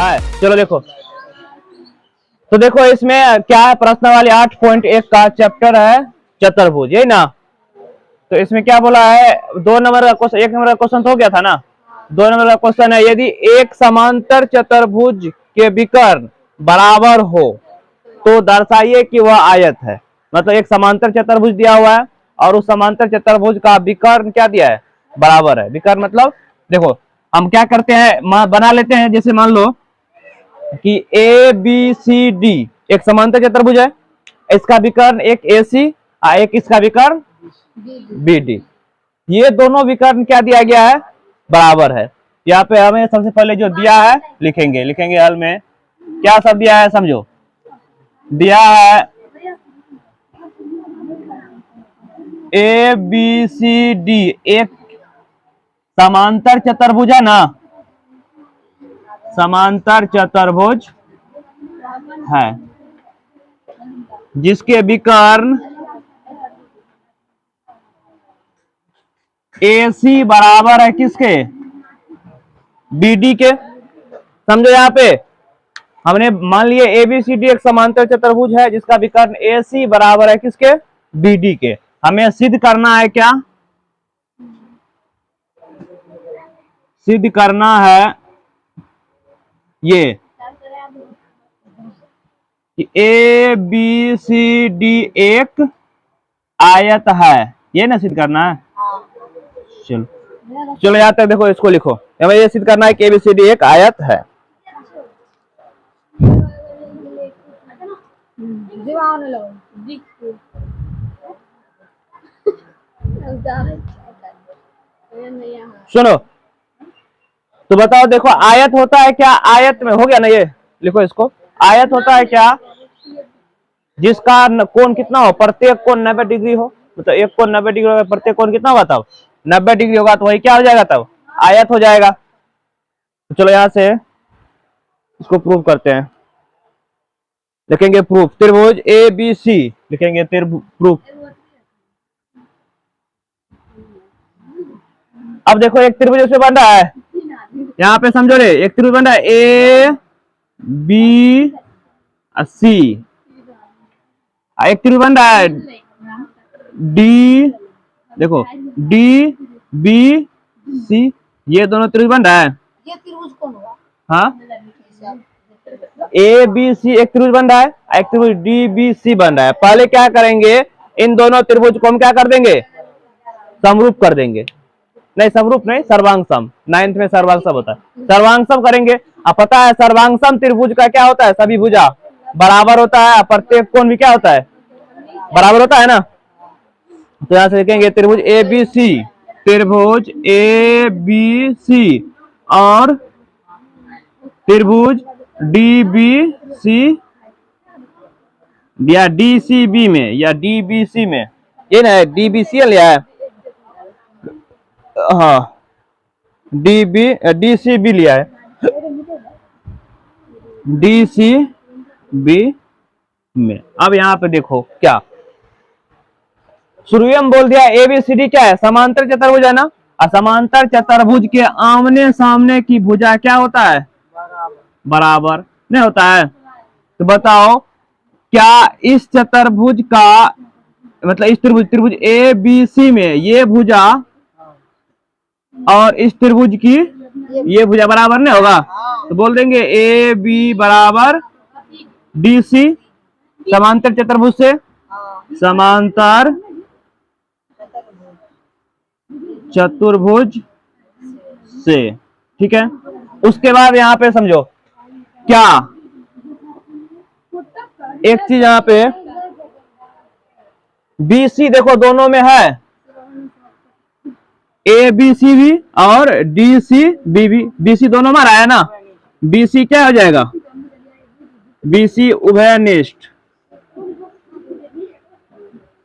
है। चलो देखो, तो देखो इसमें क्या है, प्रश्नावली 8.1 का चैप्टर है चतुर्भुज, यही ना। तो इसमें क्या बोला है, 2 नंबर का क्वेश्चन, 1 नंबर का क्वेश्चन तो हो गया था ना। 2 नंबर का क्वेश्चन है, यदि एक समांतर चतुर्भुज के विकर्ण बराबर हो तो दर्शाइए कि वह आयत है। मतलब एक समांतर चतुर्भुज दिया हुआ है और उस समांतर चतुर्भुज का विकर्ण क्या दिया है, बराबर है। विकर्ण मतलब देखो हम क्या करते हैं, बना लेते हैं, जैसे मान लो कि ए बी सी डी एक समांतर चतुर्भुज है, इसका विकर्ण एक ए सी और एक इसका विकर्ण बी डी। ये दोनों विकर्ण क्या दिया गया है, बराबर है। यहाँ पे हमें सबसे पहले जो दिया है लिखेंगे हल में क्या सब दिया है, समझो। दिया है ए बी सी डी एक समांतर चतुर्भुज है ना, समांतर चतुर्भुज है जिसके विकर्ण ए सी बराबर है किसके, बी डी के। समझो यहाँ पे हमने मान लिया ए बी सी डी एक समांतर चतुर्भुज है जिसका विकर्ण ए सी बराबर है किसके, बी डी के। हमें सिद्ध करना है, क्या सिद्ध करना है, ये कि ए बी सी डी एक आयत है, ये ना सिद्ध करना है। चलो यहाँ तक देखो, इसको लिखो, हमें ये सिद्ध करना है कि ए बी सी डी एक आयत है। सुनो तो बताओ, देखो आयत होता है क्या, आयत में हो गया ना, ये लिखो इसको। आयत होता है क्या, जिसका कोण कितना हो, प्रत्येक कोण 90 डिग्री हो। मतलब एक कोण 90 डिग्री होगा, प्रत्येक कोण कितना होगा तब 90 डिग्री होगा, तो वही क्या हो जाएगा, तब आयत हो जाएगा। तो चलो यहां से इसको प्रूव करते हैं, लिखेंगे प्रूफ त्रिभुज ए बी सी, लिखेंगे प्रूफ। अब देखो एक त्रिभुज उसमें बन रहा है, यहाँ पे समझो रे, एक त्रिभुज बन रहा है ए बी सी, एक त्रिभुज बन रहा है डी, देखो डी बी सी, ये दोनों त्रिभुज बन रहा है। ये त्रिभुज कौन हुआ? हाँ, ए बी सी एक त्रिभुज बन रहा है, एक त्रिभुज डी बी सी बन रहा है। पहले क्या करेंगे, इन दोनों त्रिभुज को हम क्या कर देंगे, समरूप कर देंगे। नहीं समरूप नहीं, सर्वांगसम, 9th में सर्वांगसम होता है, सर्वांगसम करेंगे। अब पता है सर्वांगसम त्रिभुज का क्या होता है, सभी भुजा बराबर होता है, प्रत्येक कोण भी क्या होता है, बराबर होता है ना। तो यहां से लिखेंगे त्रिभुज ए बी सी, त्रिभुज ए बी सी और त्रिभुज डी बी सी या डी सी बी में या डी बी सी में, ये ना डी बी सी लिया है, हाँ डी सी बी लिया है, डी सी बी में। अब यहाँ पे देखो क्या शुरू में बोल दिया, ए बी सी डी क्या है, समांतर चतुर्भुज है ना। समांतर चतुर्भुज के आमने सामने की भुजा क्या होता है, बराबर नहीं होता है। तो बताओ क्या इस चतुर्भुज का मतलब इस त्रिभुज ए बी सी में ये भुजा और इस त्रिभुज की ये भुजा बराबर नहीं होगा। तो बोल देंगे ए बी बराबर डी सी, समांतर चतुर्भुज से, समांतर चतुर्भुज से, ठीक है। उसके बाद यहाँ पे समझो क्या एक चीज, यहाँ पे बी सी देखो दोनों में है, ए बी सी भी और डी सी बी भी, बी सी दोनों में रहा है ना। बी सी क्या हो जाएगा, बी सी उभयनिष्ठ,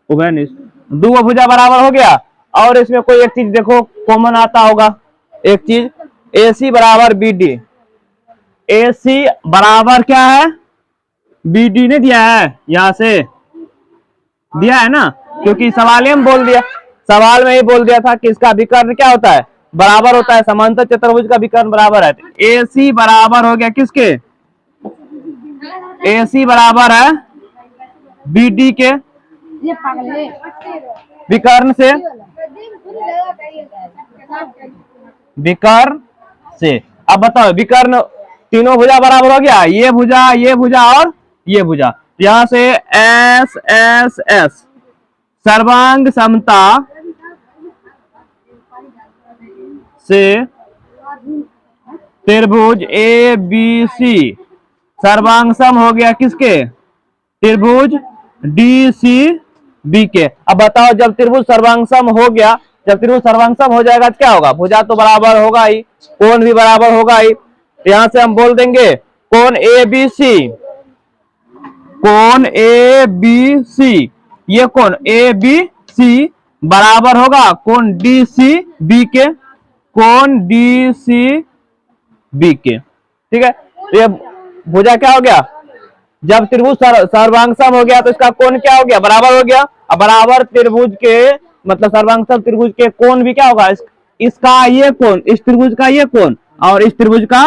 उभयनिष्ठ, दो भुजा बराबर हो गया। और इसमें कोई एक चीज देखो कॉमन आता होगा, एक चीज ए सी बराबर बी डी, ए सी बराबर क्या है, बी डी ने दिया है, यहां से दिया है ना, क्योंकि सवाल में बोल दिया, सवाल में ही बोल दिया था कि इसका विकर्ण क्या होता है, बराबर होता है, समांतर चतुर्भुज का विकर्ण बराबर है। AC बराबर हो गया किसके? AC बराबर है BD के विकर्ण से, विकर्ण से। अब बताओ विकर्ण तीनों भुजा बराबर हो गया, ये भुजा और ये भुजा। यहां से एस एस एस सर्वांग समता से त्रिभुज ABC सर्वांग सम हो गया किसके? त्रिभुज DCB के। अब बताओ जब त्रिभुज सर्वांग सम हो गया, जब त्रिभुज सर्वांग सम हो जाएगा तो क्या होगा? भुजा तो बराबर होगा ही, कोण भी बराबर होगा ही। यहां से हम बोल देंगे कोण ABC, कोण ABC, ये कोण ABC बराबर होगा कोण DCB के, कोण DCB के। ठीक है, तो ये भुजा क्या हो गया? जब त्रिभुज सर्वांग सम हो गया तो इसका कोण क्या हो गया? बराबर हो गया। अब बराबर त्रिभुज के मतलब सर्वांग सम त्रिभुज के कोण भी क्या होगा? इसका ये कोण, इस त्रिभुज का ये कोण और इस त्रिभुज का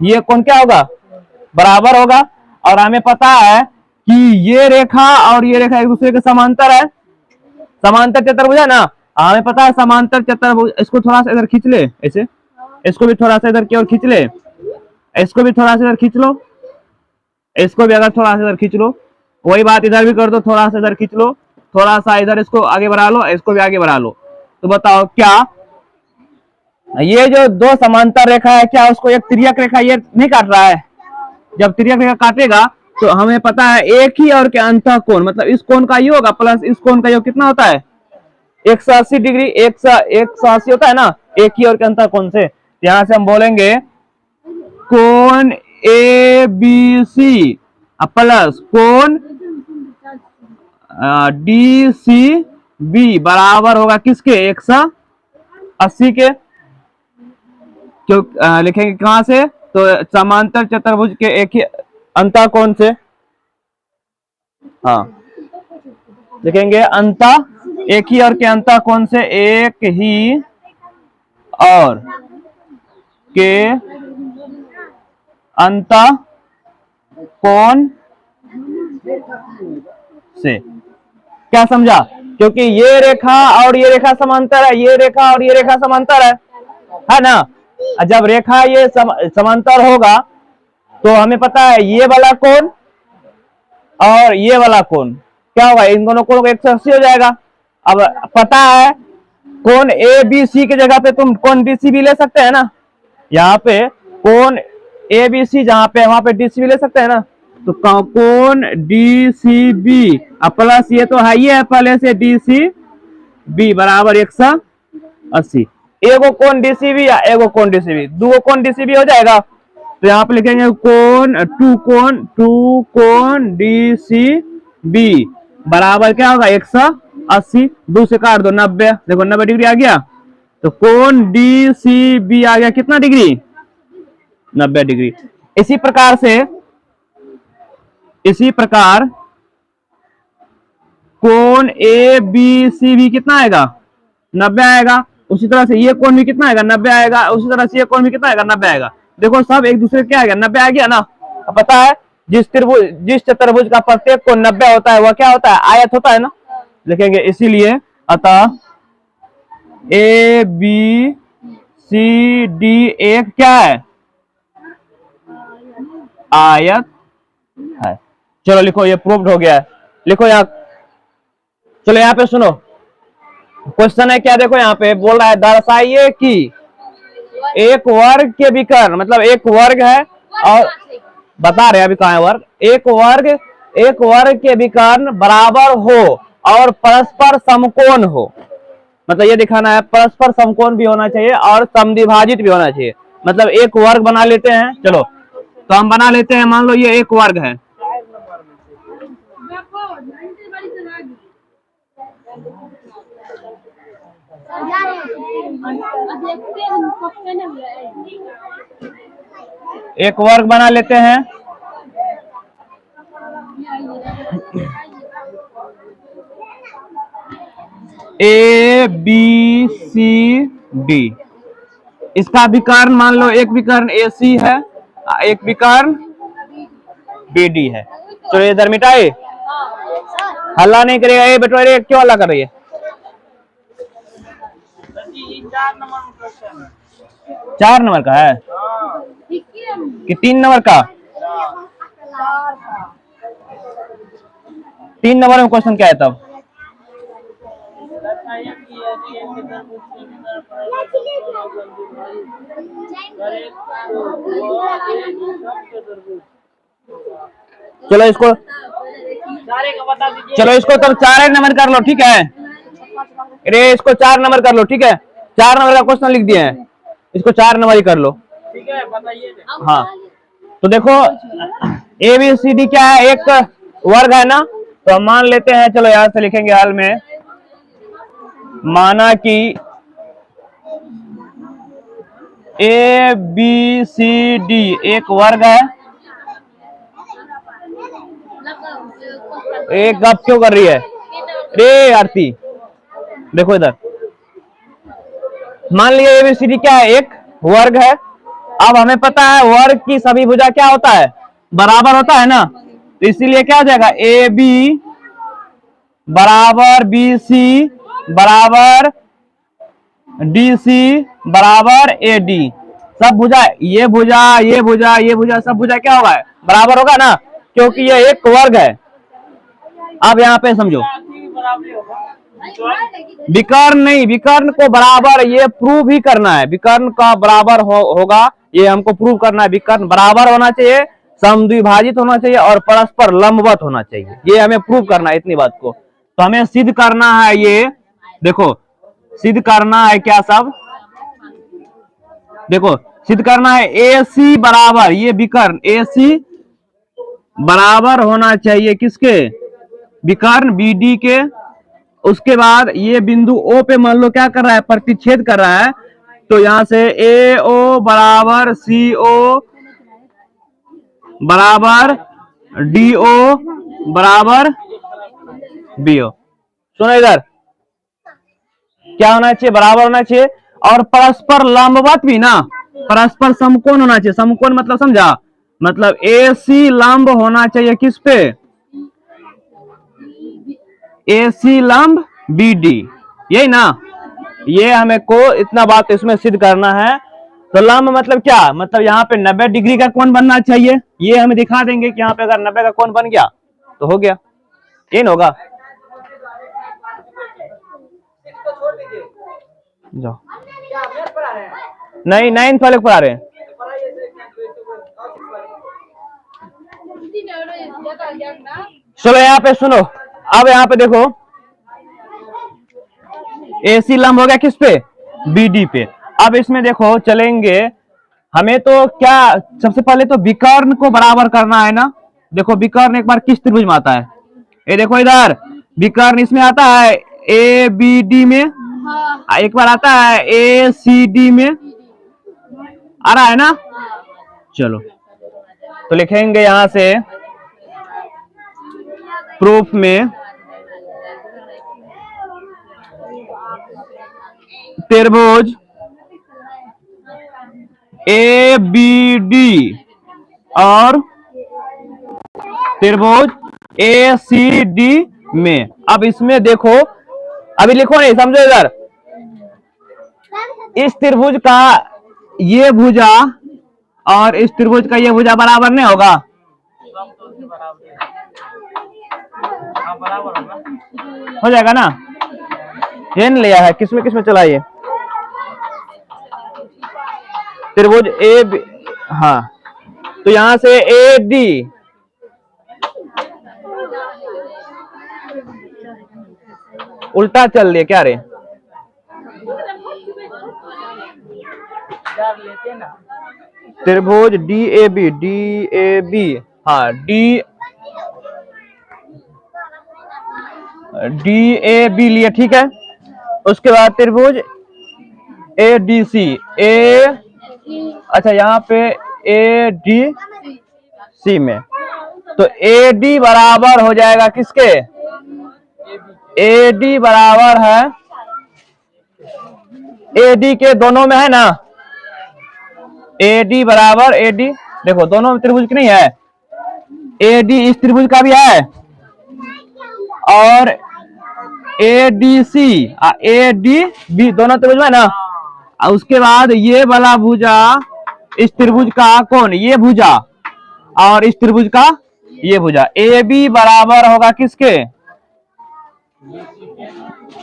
ये कोण क्या होगा? बराबर होगा। और हमें पता है कि ये रेखा और ये रेखा एक दूसरे के समांतर है, समांतर चतुर्भुज है ना। हमें पता है समांतर चतुर्भुज। इसको थोड़ा सा इधर खींच ले, ऐसे इसको भी थोड़ा सा इधर की ओर खींच ले, इसको भी थोड़ा सा इधर खींच लो, इसको भी अगर थोड़ा सा इधर खींच लो, वही बात इधर भी कर दो, थोड़ा सा इधर खींच लो, थोड़ा सा इधर इसको आगे बढ़ा लो, इसको भी आगे बढ़ा लो। तो बताओ क्या ये जो दो समांतर रेखा है क्या उसको एक तिर्यक रेखा ये नहीं काट रहा है? जब तिर्यक रेखा काटेगा तो हमें पता है एक ही और के अंतः कोण मतलब इस कोण का योग प्लस इस कोण का योग कितना होता है? 180 डिग्री। 180 होता है ना एक ही और के अंतः कोण से। यहां से हम बोलेंगे कोण ABC प्लस कोण DCB बराबर होगा किसके? 180 के। क्यों लिखेंगे कहां से? तो समांतर चतुर्भुज के एक ही अंतः कोण से। हाँ लिखेंगे अंतः, एक ही और के अंतः कोण से, एक ही और के अंतः कोण से। क्या समझा? क्योंकि ये रेखा और ये रेखा समांतर है, ये रेखा और ये रेखा समांतर है ना। जब रेखा ये समांतर होगा तो हमें पता है ये वाला कोण और ये वाला कोण क्या होगा? इन दोनों कोणों को 180 हो जाएगा। अब पता है कोण ABC की जगह पे तुम कोण DCB ले सकते हैं ना। यहाँ पे कोण ABC जहां पे वहां पे DCB ले सकते हैं ना। तो कोण DCB प्लस ये तो है ही है पहले से DCB बराबर 180। एगो कोण DCB या एगो कोण DCB, दो कोण DCB हो जाएगा। तो यहाँ पे लिखेंगे टू कोण DCB बराबर क्या होगा? 180। दो से काट दो 90, देखो 90 डिग्री आ गया। तो कोण DCB आ गया कितना डिग्री? 90 डिग्री। इसी प्रकार कोण ABC कितना आएगा? 90 आएगा। उसी तरह से ये कोण भी कितना आएगा? 90 आएगा। उसी तरह से ये कोण भी कितना आएगा? 90 आएगा। देखो सब एक दूसरे क्या आएगा? 90 आ गया ना। अब पता है जिस चतुर्भुज का प्रत्येक कोण 90 होता है वह क्या होता है? आयत होता है ना। लिखेंगे इसीलिए अतः ABCD एक क्या है? आयत है। चलो लिखो, ये प्रूव्ड हो गया है। लिखो यहाँ, चलो यहाँ पे सुनो क्वेश्चन है क्या। देखो यहाँ पे बोल रहा है दर्शाइए कि एक वर्ग के विकर्ण मतलब एक वर्ग है और बता रहे अभी कहाँ है वर्ग। एक वर्ग के विकर्ण बराबर हो और परस्पर समकोण हो। मतलब ये दिखाना है परस्पर समकोण भी होना चाहिए और समद्विभाजित भी होना चाहिए। मतलब एक वर्ग बना लेते हैं। चलो तो हम बना लेते हैं, मान लो ये एक वर्ग है। एक वर्ग बना लेते हैं। ABCD इसका विकर्ण मान लो, एक विकर्ण AC है, एक विकर्ण BD है। तो ये इधर मिटाए, हल्ला नहीं करेगा ये बेटा, ये क्यों हल्ला कर रही है? 4 नंबर का है कि 3 नंबर का? 3 नंबर में क्वेश्चन क्या है तब? चलो इसको, चलो इसको तब 4 नंबर कर लो, ठीक है? अरे इसको 4 नंबर कर लो, ठीक है? 4 नंबर का क्वेश्चन लिख दिए हैं, इसको 4 नंबर ही कर लो, ठीक है? बताइए। हाँ तो देखो ABCD क्या है, एक वर्ग है ना, तो हम मान लेते हैं, चलो यहां से लिखेंगे हल में, माना कि ABCD एक वर्ग है। एक गप क्यों कर रही है रे आरती? देखो इधर, मान लिया ABCD क्या है, एक वर्ग है। अब हमें पता है वर्ग की सभी भुजा क्या होता है, बराबर होता है ना, तो इसीलिए क्या हो जाएगा, AB बराबर BC बराबर DC बराबर AD। सब भुजा, ये भुजा, ये भुजा, ये भुजा, सब भुजा क्या होगा, बराबर होगा ना, क्योंकि ये एक वर्ग है। अब यहाँ पे समझो, विकर्ण नहीं, विकर्ण को बराबर ये प्रूव ही करना है, विकर्ण का बराबर होगा, ये हमको प्रूव करना है। विकर्ण बराबर होना चाहिए, समद्विभाजित होना चाहिए और परस्पर लंबवत होना चाहिए, ये हमें प्रूव करना है इतनी बात को। तो हमें सिद्ध करना है, ये देखो सिद्ध करना है क्या सब, देखो सिद्ध करना है AC बराबर, ये विकर्ण AC बराबर होना चाहिए किसके, विकर्ण BD के। उसके बाद ये बिंदु O पे मान लो क्या कर रहा है, प्रतिच्छेद कर रहा है, तो यहां से AO बराबर CO बराबर DO बराबर BO। सुनो इधर, क्या होना चाहिए, बराबर होना चाहिए, और परस्पर लंबवत भी ना, परस्पर समकोण होना चाहिए। समकोण मतलब समझा, मतलब AC लंब होना चाहिए किस पे, AC लंब BD, यही ना, ये हमें को इतना बात इसमें सिद्ध करना है। तो लंब मतलब क्या, मतलब यहाँ पे 90 डिग्री का कोण बनना चाहिए, ये हमें दिखा देंगे कि यहाँ पे अगर 90 का कोण बन गया तो हो गया, ये होगा। जाओ, नहीं 9th वाले पढ़ा रहे हैं। चलो यहाँ पे सुनो, अब यहाँ पे देखो AC लंब हो गया किस पे, BD पे। अब इसमें देखो चलेंगे, हमें तो क्या, सबसे पहले तो विकर्ण को बराबर करना है ना। देखो विकर्ण एक बार किस त्रिभुज में आता है, ये देखो इधर विकर्ण इसमें आता है ABD में, एक बार आता है ACD में, आ रहा है ना। चलो तो लिखेंगे यहां से प्रूफ में, त्रिभुज ABD और त्रिभुज ACD में। अब इसमें देखो, अभी लिखो नहीं, समझो इधर, इस त्रिभुज का ये भुजा और इस त्रिभुज का ये भुजा बराबर नहीं होगा, हो जाएगा ना। ये नहीं लिया है, किसमें किसमें चलाइए, त्रिभुज AB, हाँ तो यहां से AD उल्टा चल दिए क्या रे, त्रिभुज DAB, हाँ DAB लिए, ठीक है। उसके बाद त्रिभुज ADC, अच्छा यहाँ पे ADC में, तो AD बराबर हो जाएगा किसके, AD बराबर है AD के, दोनों में है ना, ए डी बराबर ए डी, देखो दोनों त्रिभुज की नहीं है, ए डी इस त्रिभुज का भी है और A D C A D B दोनों त्रिभुज में ना। उसके बाद ये वाला भुजा इस त्रिभुज का कौन, ये भुजा, और इस त्रिभुज का ये भुजा, ए बी बराबर होगा किसके,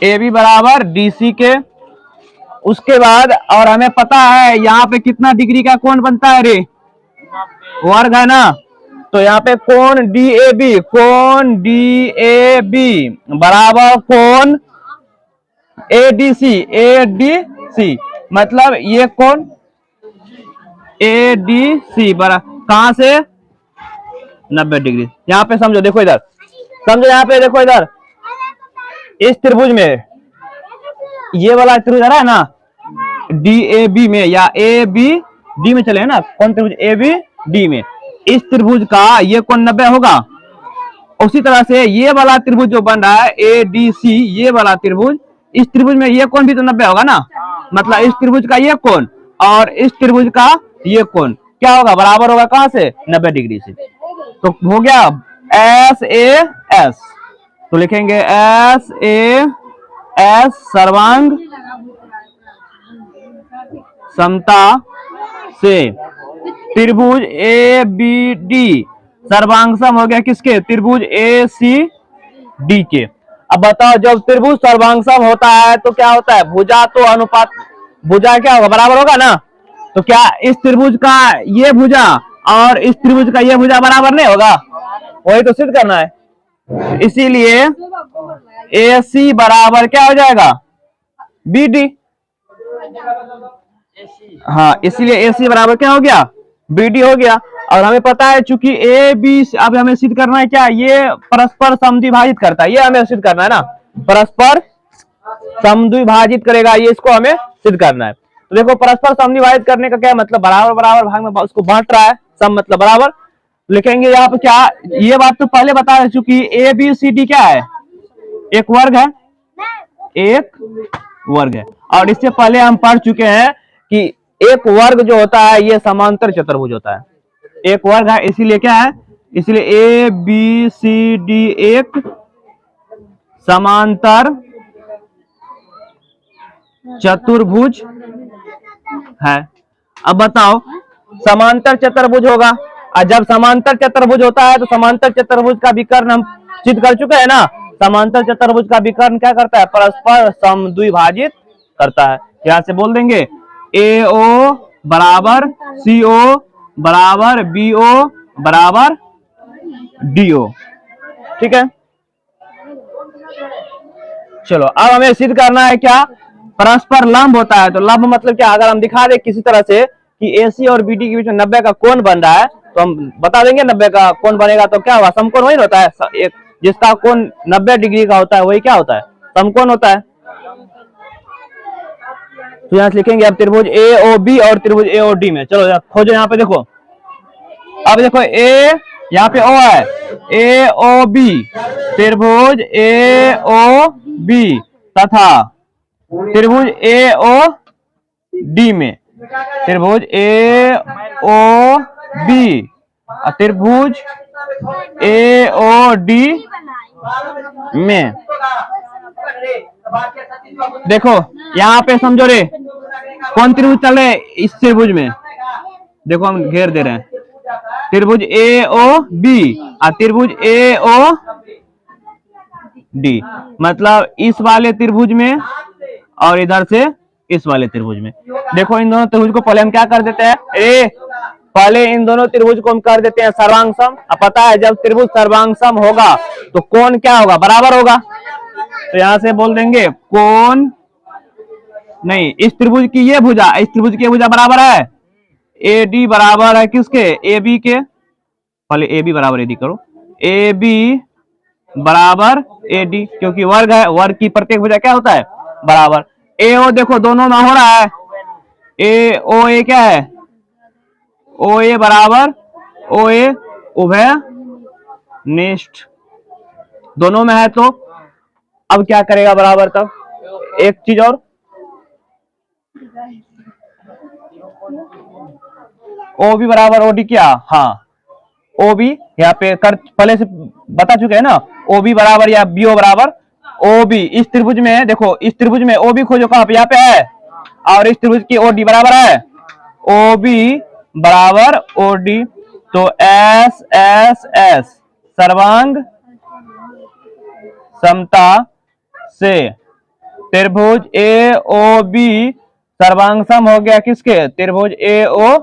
ए बी बराबर डी सी के। उसके बाद और हमें पता है यहाँ पे कितना डिग्री का कोण बनता है रे, वर्ग है ना। तो यहाँ पे कोण डी ए बी, कोण डी ए बी बराबर कोण ए डी सी, ए डी सी मतलब ये कोण ए डी सी बराबर कहां से 90 डिग्री। यहाँ पे समझो, देखो इधर समझो, यहाँ पे देखो इधर इस त्रिभुज में ये वाला त्रिभुज है ना डी ए बी में या ए बी डी में चले ना, कौन त्रिभुज ए बी डी में, इस त्रिभुज का ये कोण 90 होगा। उसी तरह से ये वाला त्रिभुज जो बन रहा है ए डी सी, ये वाला त्रिभुज, इस त्रिभुज में ये कोण भी तो 90 होगा ना। मतलब इस त्रिभुज का ये कोण और इस त्रिभुज का ये कोण क्या होगा, बराबर होगा कहां से 90 डिग्री से। तो हो गया एस ए एस, तो लिखेंगे एस ए एस सर्वांग समता से त्रिभुज ए बी डी सर्वांग सम हो गया किसके, त्रिभुज ए सी डी के। अब बताओ जब त्रिभुज सर्वांग सम होता है तो क्या होता है, भुजा तो अनुपात, भुजा क्या होगा, बराबर होगा ना। तो क्या इस त्रिभुज का ये भुजा और इस त्रिभुज का ये भुजा बराबर नहीं होगा, वही तो सिद्ध करना है। इसीलिए ए सी बराबर क्या हो जाएगा बी डी, हाँ इसीलिए ए सी बराबर क्या हो गया बी डी हो गया। और हमें पता है चूंकि ए बी, अब हमें सिद्ध करना है क्या, ये परस्पर समद्विभाजित करता है, ये हमें सिद्ध करना है ना, परस्पर समद्विभाजित करेगा, ये इसको हमें सिद्ध करना है। तो देखो परस्पर समद्विभाजित करने का क्या मतलब, बराबर बराबर भाग में उसको बांट रहा है, सम मतलब बराबर। लिखेंगे यहाँ पे क्या, ये बात तो पहले बता चूंकि ए बी सी डी क्या है, एक वर्ग है, एक वर्ग है। और इससे पहले हम पढ़ चुके हैं कि एक वर्ग जो होता है ये समांतर चतुर्भुज होता है, एक वर्ग है, इसीलिए क्या है, इसलिए ए बी सी डी एक समांतर चतुर्भुज है। अब बताओ समांतर चतुर्भुज होगा, और जब समांतर चतुर्भुज होता है तो समांतर चतुर्भुज का विकर्ण हम सिद्ध कर चुके हैं ना। समांतर चतुर्भुज का विकर्ण क्या करता है, परस्पर समद्विभाजित करता है। यहां से बोल देंगे ए ओ बराबर सी ओ बराबर बी ओ बराबर डी ओ, ठीक है। चलो अब हमें सिद्ध करना है क्या, परस्पर लंब होता है। तो लंब मतलब क्या, अगर हम दिखा दे किसी तरह से कि AC और BD के बीच में 90 का कोण बन रहा है तो हम बता देंगे 90 का कोण बनेगा तो क्या होगा, समकोण वही होता है, एक जिसका कोण 90 डिग्री का होता है वही क्या होता है, समकोण होता है। तो यहां से लिखेंगे अब त्रिभुज AOB और त्रिभुज AOD में, चलो खोजो यहाँ पे देखो। अब देखो ए यहाँ पे O है, AOB त्रिभुज AOB तथा त्रिभुज AOD में, त्रिभुज AOB त्रिभुज AOD में देखो यहाँ पे समझो रे, कौन त्रिभुज चल रहे इस त्रिभुज में, देखो हम घेर दे रहे हैं, त्रिभुज AOB और त्रिभुज AOD मतलब इस वाले त्रिभुज में और इधर से इस वाले त्रिभुज में। देखो इन दोनों त्रिभुज को पहले हम क्या कर देते हैं, पहले इन दोनों त्रिभुज को हम कर देते हैं सर्वांगसम। अब पता है जब त्रिभुज सर्वांगसम होगा तो कोण क्या होगा, बराबर होगा। तो यहां से बोल देंगे कोण नहीं, इस त्रिभुज की ये भुजा इस त्रिभुज की भुजा बराबर है AD बराबर है किसके, AB के, पहले AB बराबर AD करो, AB बराबर AD क्योंकि वर्ग है, वर्ग की प्रत्येक भुजा क्या होता है बराबर। AO देखो दोनों में हो रहा है, OA क्या है, OA बराबर OA उभय निष्ठ दोनों में है। तो अब क्या करेगा बराबर, तब एक चीज और ओ बी बराबर ओ डी क्या, हाँ ओ बी यहाँ पे कर पहले से बता चुके हैं ना, ओ बी बराबर या बी ओ बराबर ओ बी। इस त्रिभुज में देखो, इस त्रिभुज में ओ बी खोजो कहाँ पे, यहाँ पे है, और इस त्रिभुज की ओ डी बराबर है ओ बी बराबर ओ डी। तो एस एस एस सर्वांग समता से त्रिभुज ए ओ बी सर्वांग सम हो गया किसके, त्रिभुज ए ओ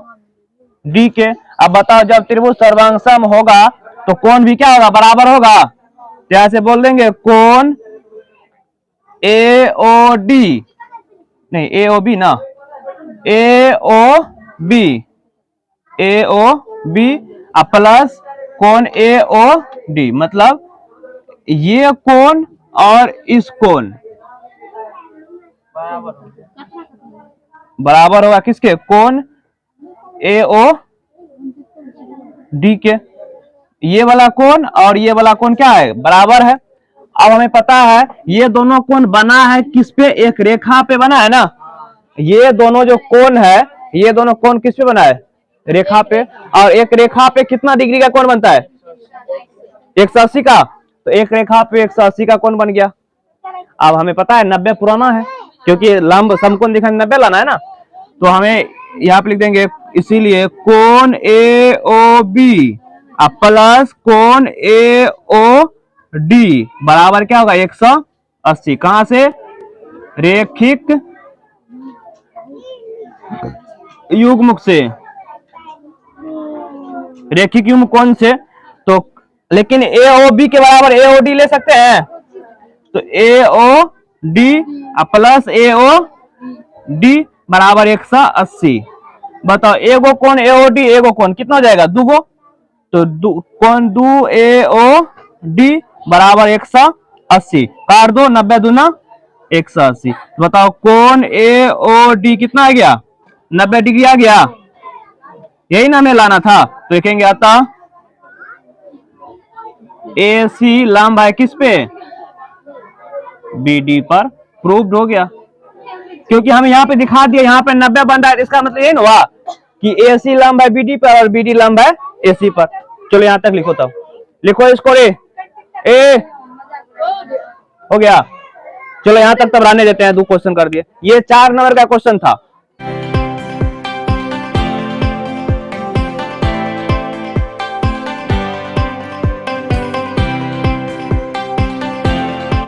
डी के। अब बताओ जब त्रिभुज सर्वांग सम होगा तो कोण भी क्या होगा, बराबर होगा। ऐसे बोल देंगे कोण ए ओ डी, नहीं ए ओ बी ना, ए ओ बी, ए ओ बी प्लस कोण ए ओ डी, मतलब ये कोण और इस कोण बराबर होगा किसके, कोण ए ओ डी के। ये वाला कोण और ये वाला कोण क्या है, बराबर है। अब हमें पता है ये दोनों कोण बना है किस पे, एक रेखा पे बना है ना। ये दोनों जो कोण है, ये दोनों कोण किस पे बना है, रेखा पे। और एक रेखा पे कितना डिग्री का कोण बनता है, 180 का। तो एक रेखा पे 180 का कोण बन गया। अब हमें पता है 90 पुराना है, क्योंकि लंब समकोण दिखाने 90 लाना है ना। तो हमें यहाँ पे लिख देंगे, इसीलिए कोण ए ओ बी प्लस कोण ए ओ डी बराबर क्या होगा, 180। कहां से, रेखिक युग्मक से, रेखिक युग्म कोण से। तो लेकिन ए ओ बी के बराबर ए ओ डी ले सकते हैं, तो ए ओ डी प्लस ए ओ डी बराबर 180। बताओ एगो कोण ए ओ डी, एगो कोण कितना हो जाएगा, दूगो। तो कोण दू ए ओ डी बराबर 180, काट दो, 90 दूना 180। बताओ कोण ए ओ डी कितना आ गया, 90 डिग्री आ गया। यही ना हमें लाना था। तो लिखेंगे अतः ए सी लंब है किस पे, बी डी पर। प्रूव्ड हो गया, क्योंकि हम यहाँ पे दिखा दिए, यहाँ पे 90 बन रहा है। इसका मतलब ये ना हुआ कि ए सी लंब है बी डी पर और बी डी लंब है ए सी पर। चलो यहाँ तक लिखो, तब लिखो इसको, रे ए हो गया। चलो यहाँ तक तब रहने देते हैं, 2 क्वेश्चन कर दिए। ये 4 नंबर का क्वेश्चन था।